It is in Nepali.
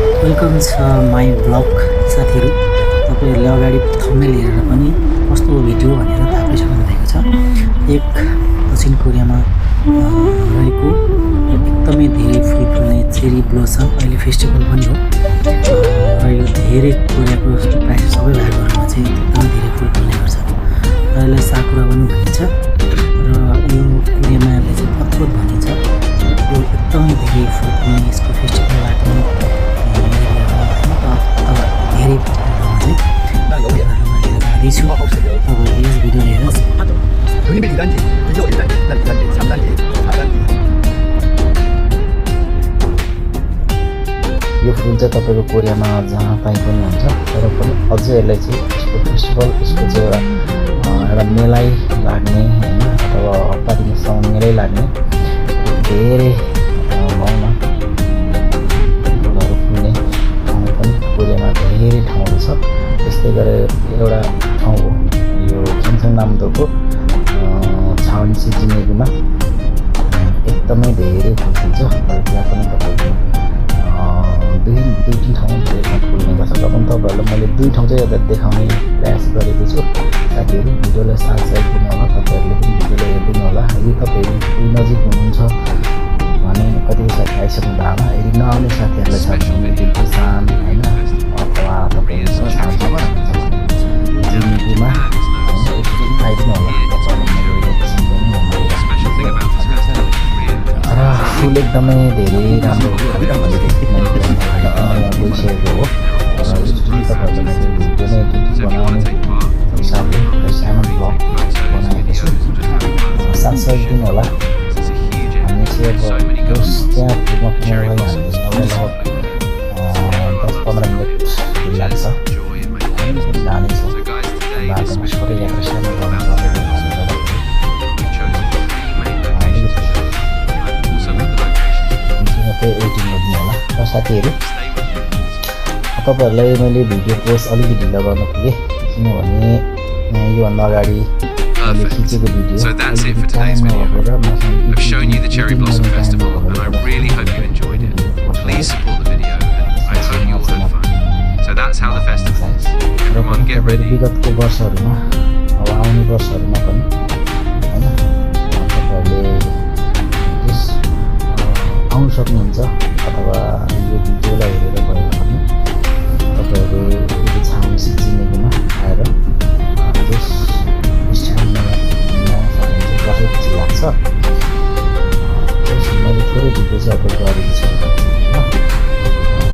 वेलकम छ माई ब्लग साथीहरू। तपाईँहरूले अगाडि थम्बनेल हेरेर पनि कस्तो भिडियो भनेर थाहा पाइसक्नु भएको छ। एक दक्षिण कोरियामा रहेको एकदमै धेरै फुल फुल्ने चेरी ब्लोसम अहिले फेस्टिभल पनि हो र यो धेरै कोरियाको प्राय सबै भागहरूमा चाहिँ एकदमै धेरै फुल फुल्ने गर्छ र यसलाई साकुरा पनि भनिन्छ र यो कोरियामा यसलाई चाहिँ पत्रोत भनिन्छ। यो एकदमै धेरै फुल फुल्ने यसको फेस्टिभल लाग्ने धेरै ठाउँमा चाहिँ मैले जाँदैछु। तपाईँहरूले यस भिडियो हेर्नुहोस्। यो फुल चाहिँ तपाईँको कोरियामा जहाँ पाइ पनि हुन्छ, तर पनि अझै यसलाई चाहिँ यसको फेस्टिभल, यसको चाहिँ एउटा मेलै लाग्ने होइन अथवा हप्ता दिनसम्म मेलै लाग्ने धेरै गाउँमा फुलहरू फुल्ने ठाउँ पनि कोरियामा धेरै ठाउँहरू छ। त्यस्तै गरेर एउटा ठाउँ हो यो किमसङ नामदोको छावनी जिनेगीमा एकदमै धेरै फुल फुल्छ र त्यहाँ पनि तपाईँको दुई तिन ठाउँ धेरै फुल्ने गर्छ। र पनि तपाईँहरूलाई मैले दुई ठाउँ चाहिँ एउटा देखाउने प्रयास गरेको छु। साथीहरू भिडियोलाई साथ दिनु होला, तपाईँहरूले पनि भिडियोलाई हेरिदिनु होला। यदि तपाईँहरू नजिक हुनुहुन्छ भने कतिपय साथी आइसक्नु भएको होला, यदि नआउने साथीहरूलाई छ भने दिलसान होइन अथवा तपाईँहरू जिन्दगीमा आइदिनु होला। र फुल एकदमै धेरै राम्रो गइसकेको हो र तपाईँहरूले मैले भिडियो नै बनाउने हिसाबले सानो ब्लग बनाएको छु। साथसाथ दिनु होला। हामी चाहिँ अब त्यहाँ पुग्न पुग्नलाई हामीले लगभग 10-15 मिनट लाग्छ जानेछ। बाटोमा छोटै यात्रा सानो गर्नुपर्ने एडिटिङ गरिदिनु होला। र साथीहरू तपाईँहरूलाई मैले भिडियो पोस्ट अलिकति ढिलो गर्नु पुगेँ, किनभने योभन्दा अगाडि मैले खिचेको भिडियो टाइम नभएको र विगतको वर्षहरूमा अब आउने वर्षहरूमा पनि होइन तपाईँहरूले आउनु सक्नुहुन्छ अथवा यो